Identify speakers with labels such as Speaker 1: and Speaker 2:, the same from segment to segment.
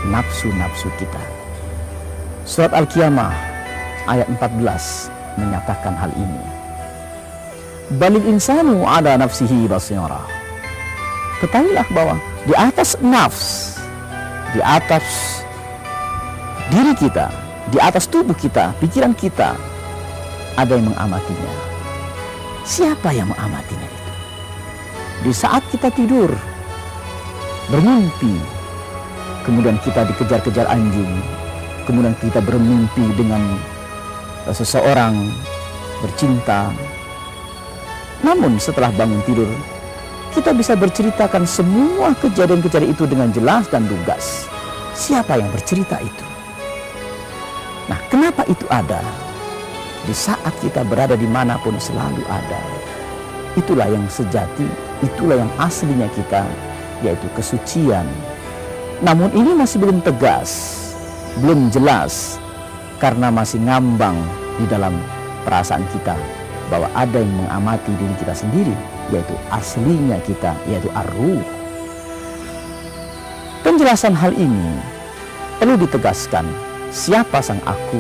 Speaker 1: nafsu-nafsu kita. Surat Al-Qiyamah ayat 14 menyatakan hal ini. Balil insanu ada nafsihi basira. Ketahuilah bahwa di atas nafs, di atas diri kita, di atas tubuh kita, pikiran kita, ada yang mengamatinya. Siapa yang mengamatinya itu? Di saat kita tidur, bermimpi, kemudian kita dikejar-kejar anjing, kemudian kita bermimpi dengan seseorang bercinta. Namun setelah bangun tidur, kita bisa berceritakan semua kejadian-kejadian itu dengan jelas dan lugas. Siapa yang bercerita itu? Nah, kenapa itu ada? Di saat kita berada dimanapun selalu ada. Itulah yang sejati, itulah yang aslinya kita, yaitu kesucian. Namun ini masih belum tegas, belum jelas, karena masih ngambang di dalam perasaan kita bahwa ada yang mengamati diri kita sendiri, yaitu aslinya kita, yaitu ar-ruh. Penjelasan hal ini perlu ditegaskan. Siapa sang aku,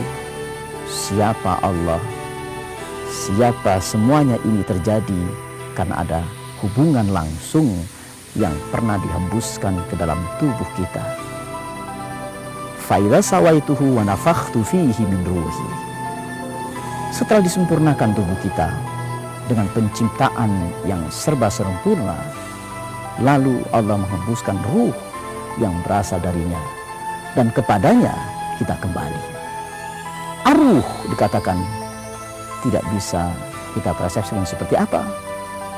Speaker 1: siapa Allah, siapa semuanya ini terjadi karena ada hubungan langsung yang pernah dihembuskan ke dalam tubuh kita. Fa idza sawaituhu wa nafakhtu fihi min ruhi. Setelah disempurnakan tubuh kita dengan penciptaan yang serba sempurna, lalu Allah menghembuskan ruh yang berasal darinya, dan kepadanya kita kembali. Ar-ruh dikatakan tidak bisa kita persepsikan seperti apa,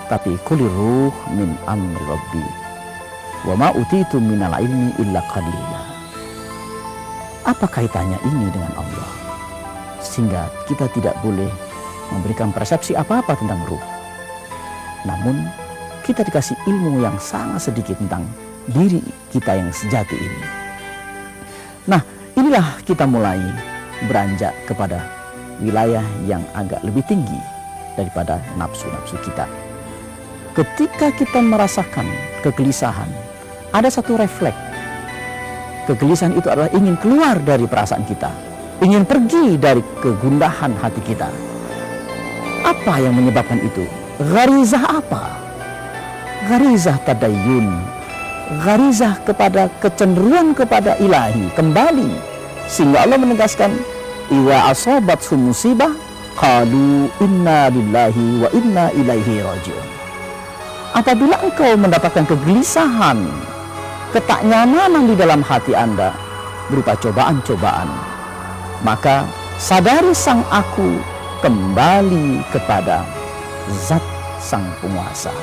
Speaker 1: tapi kulir ruh min amri rabbi wa ma utitu minal ilmi illa qalila. Apa kaitannya ini dengan Allah? Sehingga kita tidak boleh memberikan persepsi apa-apa tentang ruh. Namun kita dikasih ilmu yang sangat sedikit tentang diri kita yang sejati ini. Nah, inilah kita mulai beranjak kepada wilayah yang agak lebih tinggi daripada nafsu-nafsu kita. Ketika kita merasakan kegelisahan, ada satu refleks. Kegelisahan itu adalah ingin keluar dari perasaan kita, ingin pergi dari kegundahan hati kita. Apa yang menyebabkan itu? Gharizah apa? Gharizah tadayyun, gharizah kepada kecenderungan kepada ilahi kembali, sehingga Allah menegaskan idza asabathum musibah qalu inna lillahi wa inna ilaihi raji'un. Apabila engkau mendapatkan kegelisahan, ketaknyamanan di dalam hati Anda berupa cobaan-cobaan, maka sadari sang aku, kembali kepada zat sang penguasa.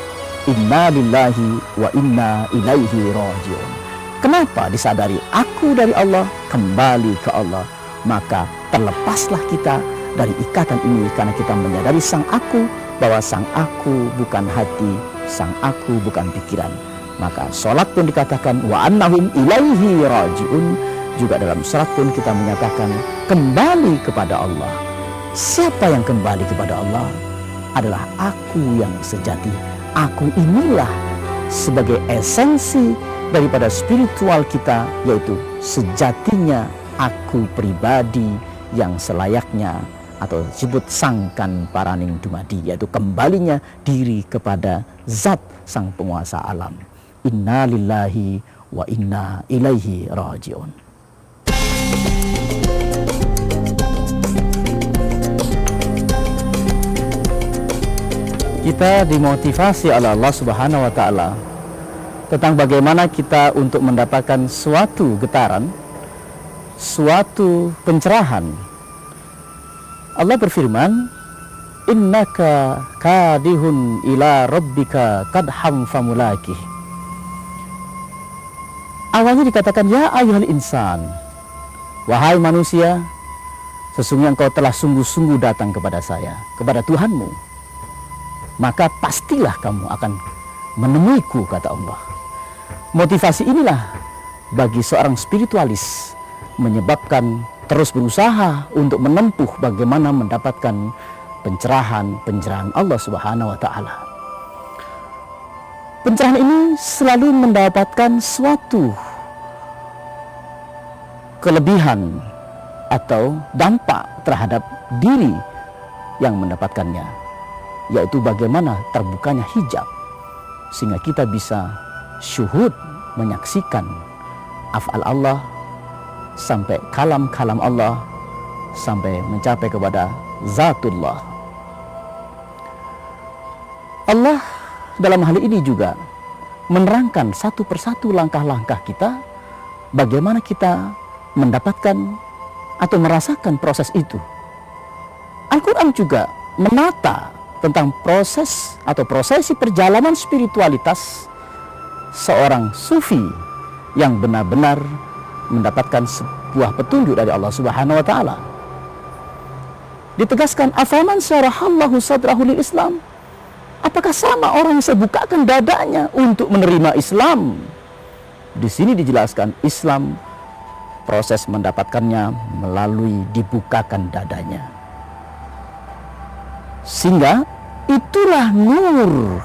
Speaker 1: Inna lillahi wa inna ilaihi raji'un. Kenapa disadari aku dari Allah, kembali ke Allah? Maka terlepaslah kita dari ikatan ini, karena kita menyadari sang aku, bahwa sang aku bukan hati, sang aku bukan pikiran. Maka sholat pun dikatakan wa annahum ilaihi raji'un. Juga dalam sholat pun kita menyatakan kembali kepada Allah. Siapa yang kembali kepada Allah? Adalah aku yang sejati. Aku inilah sebagai esensi daripada spiritual kita, yaitu sejatinya aku pribadi yang selayaknya atau disebut sangkan paraning dumadi, yaitu kembalinya diri kepada zat sang penguasa alam. Inna lillahi wa inna ilaihi raji'un. Kita dimotivasi oleh Allah Subhanahu wa Ta'ala tentang bagaimana kita untuk mendapatkan suatu getaran, suatu pencerahan. Allah berfirman, innaka kadihun ila rabbika kadham famulakih. Awalnya dikatakan, ya ayyuhal insan, wahai manusia, sesungguhnya engkau telah sungguh-sungguh datang kepada saya, kepada Tuhanmu, maka pastilah kamu akan menemuiku, kata Allah. Motivasi inilah bagi seorang spiritualis menyebabkan terus berusaha untuk menempuh bagaimana mendapatkan pencerahan Allah Subhanahu wa Ta'ala. Pencerahan ini selalu mendapatkan suatu kelebihan atau dampak terhadap diri yang mendapatkannya, yaitu bagaimana terbukanya hijab sehingga kita bisa syuhud, menyaksikan af'al Allah sampai kalam-kalam Allah, sampai mencapai kepada zatullah. Allah dalam hal ini juga menerangkan satu persatu langkah-langkah kita, bagaimana kita mendapatkan atau merasakan proses itu. Al-Quran juga menata tentang proses atau prosesi perjalanan spiritualitas seorang sufi yang benar-benar mendapatkan sebuah petunjuk dari Allah Subhanahu wa taala. Ditegaskan, afaman syarahallahu sadrahu lil Islam. Apakah sama orang yang saya bukakan dadanya untuk menerima Islam? Di sini dijelaskan Islam proses mendapatkannya melalui dibukakan dadanya. Sehingga itulah nur